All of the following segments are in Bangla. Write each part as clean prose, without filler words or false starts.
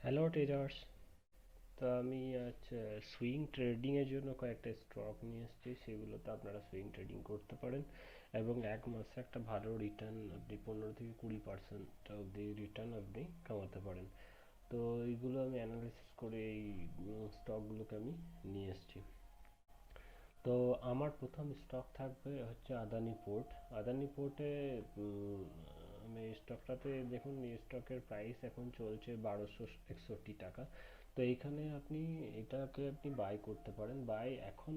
Hello traders. তো আমি আজ সুইং ট্রেডিংয়ের জন্য কয়েকটা স্টক নিয়ে এসেছি, সেগুলোতে আপনারা সুইং ট্রেডিং করতে পারেন এবং এক মাসে একটা ভালো রিটার্ন, আপনি 15 থেকে 20% অবধি রিটার্ন আপনি কামাতে পারেন। তো এইগুলো আমি অ্যানালিসিস করে এই স্টকগুলোকে আমি নিয়ে এসেছি। তো আমার প্রথম স্টক থাকবে হচ্ছে আদানি পোর্ট। আদানি পোর্টে আমি এই স্টকটাতে দেখুন, এই স্টকের প্রাইস এখন চলছে 1261 টাকা। তো এইখানে আপনি এটাকে আপনি বাই করতে পারেন। বাই এখন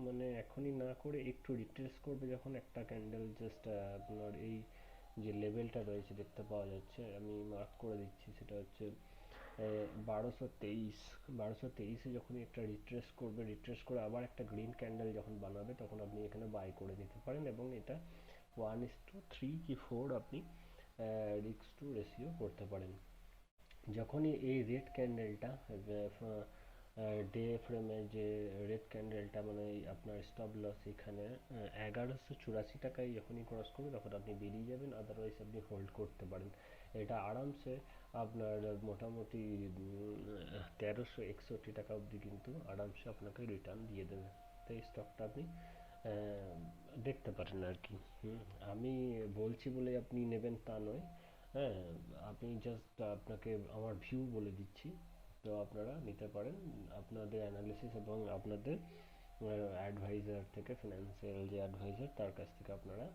মানে এখনই না করে একটু রিট্রেস করবে যখন একটা ক্যান্ডেল জাস্ট আপনার এই যে লেভেলটা রয়েছে দেখতে পাওয়া যাচ্ছে, আমি মার্ক করে দিচ্ছি, সেটা হচ্ছে 1223। 1223-এ যখনই একটা রিট্রেস করবে, রিট্রেস করে আবার একটা গ্রিন ক্যান্ডেল যখন বানাবে, তখন আপনি এখানে বাই করে নিতে পারেন এবং এটা 1:3 কি 4 আপনি রিস্ক টু রেশিও করতে পারেন। যখনই এই রেড ক্যান্ডেলটা ডে ফ্রেমে, যে রেড ক্যান্ডেলটা মানে আপনার স্টপ লস এখানে 1184 টাকায় যখনই ক্রস করবে, তখন আপনি বেরিয়ে যাবেন, আদারওয়াইজ আপনি হোল্ড করতে পারেন। এটা আরামসে আপনার মোটামুটি 1361 টাকা অবধি কিন্তু আরামসে আপনাকে রিটার্ন দিয়ে দেবে। তো এই স্টকটা আপনি দেখতে পারেন আর কি। আমি বলছি বলে আপনি নেবেন তা নয়। হ্যাঁ, আপনি জাস্ট আপনাকে আমার ভিউ বলে দিচ্ছি। তো আপনারা নিতে পারেন আপনাদের অ্যানালিসিস এবং আপনাদের অ্যাডভাইজার থেকে, ফিনান্সিয়াল যে অ্যাডভাইজার তার কাছ থেকে আপনারা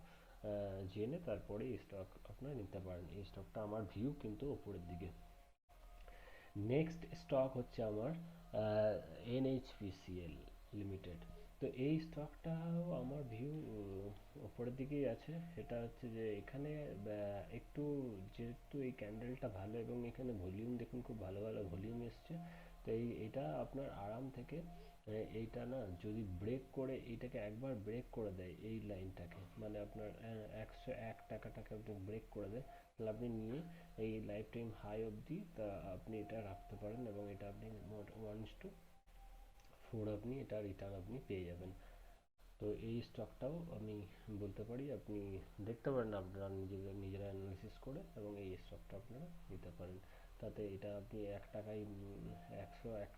জেনে তারপরে এই স্টক আপনারা নিতে পারেন। এই স্টকটা আমার ভিউ কিন্তু ওপরের দিকে। নেক্সট স্টক হচ্ছে আমার NHPCL লিমিটেড। তো এই স্টকটাও আমার ভিউ ওপরের দিকেই আছে। সেটা হচ্ছে যে এখানে একটু, যেহেতু এই ক্যান্ডেলটা ভালো এবং এখানে ভলিউম দেখুন, খুব ভালো ভালো ভলিউম এসছে। তো এটা আপনার আরাম থেকে এইটা না যদি ব্রেক করে, এইটাকে একবার ব্রেক করে দেয় এই লাইনটাকে, মানে আপনার 101 টাকাটাকে আপনি ব্রেক করে দেয়, তাহলে আপনি নিয়ে এই লাইফ টাইম হাই অবধি তা আপনি এটা রাখতে পারেন এবং এটা আপনি মোট 1:4 আপনি এটা রিটার্ন আপনি পেয়ে যাবেন। তো এই স্টকটাও আমি বলতে পারি আপনি দেখতে পারেন, আপনারা নিজেরা অ্যানালিসিস করে, এবং এই স্টকটা আপনারা নিতে পারেন। তাতে এটা আপনি 101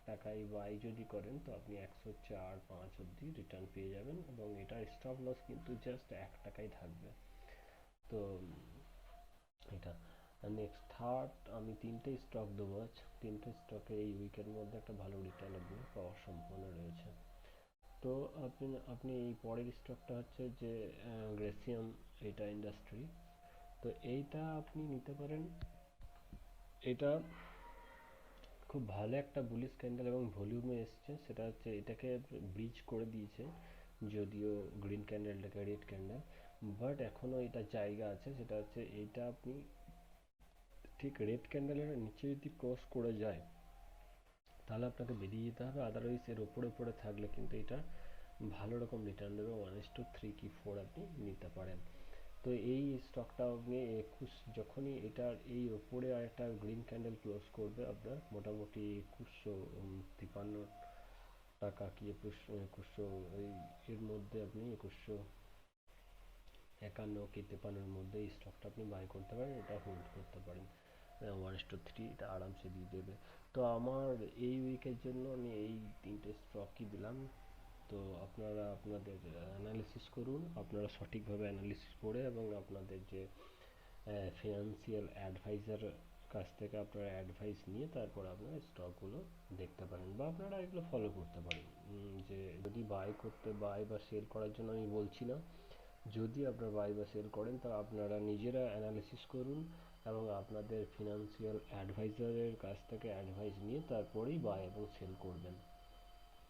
টাকায় বাই যদি করেন, তো আপনি 104.5 অবধি রিটার্ন পেয়ে যাবেন এবং এটার স্টপ লস কিন্তু জাস্ট 1 টাকাই থাকবে। তো এটা নেক্সট থার্ড, আমি তিনটে স্টক দেবো আজ। তিনটে স্টকে এই উইকের মধ্যে একটা ভালো রিটার্ন আপনি পাওয়ার সম্ভাবনা রয়েছে। তো আপনি আপনি এই পরের স্টকটা হচ্ছে যে গ্রেসিয়াম, এটা ইন্ডাস্ট্রি। তো এইটা আপনি নিতে পারেন। এটা খুব ভালো একটা বুলিশ ক্যান্ডেল এবং ভলিউমে এসছে, সেটা হচ্ছে এটাকে ব্রিজ করে দিয়েছে, যদিও গ্রিন ক্যান্ডেলটাকে রেড ক্যান্ডেল, বাট এখনও এটা জায়গা আছে। সেটা হচ্ছে এইটা আপনি ঠিক রেড ক্যান্ডেলের নিচে যদি ক্রস করে যায়, তাহলে আপনাকে বেরিয়ে যেতে হবে, আদারওয়াইজ এর ওপরে পড়ে থাকলে কিন্তু এটা ভালো রকম রিটার্ন দেবে, 1:3 কি 4 আপনি নিতে পারেন। তো এই স্টকটা আপনি 21, যখনই এটার এই ওপরে আর একটা গ্রিন ক্যান্ডেল ক্লোজ করবে, আপনার মোটামুটি 2153 টাকা কি 2100 এই এর মধ্যে, আপনি 2151 কি 53-এর মধ্যে এই স্টকটা আপনি বাই করতে পারেন, এটা হোল্ড করতে পারেন। 1:3 এটা আরামসে দিয়ে দেবে। তো আমার এই উইকের জন্য আমি এই তিনটে স্টকই দিলাম। তো আপনারা আপনাদের অ্যানালিসিস করুন, আপনারা সঠিকভাবে অ্যানালিসিস করে এবং আপনাদের যে ফিনান্সিয়াল অ্যাডভাইজার কাছ থেকে আপনারা অ্যাডভাইস নিয়ে তারপর আপনারা স্টকগুলো দেখতে পারেন বা আপনারা এগুলো ফলো করতে পারেন। যে যদি বাই বা সেল করার জন্য আমি বলছি না, যদি আপনারা বাই বা সেল করেন, তা আপনারা নিজেরা অ্যানালিসিস করুন এবং আপনাদের ফিনান্সিয়াল অ্যাডভাইজারের কাছ থেকে অ্যাডভাইস নিয়ে তারপরেই বাই এবং সেল করবেন।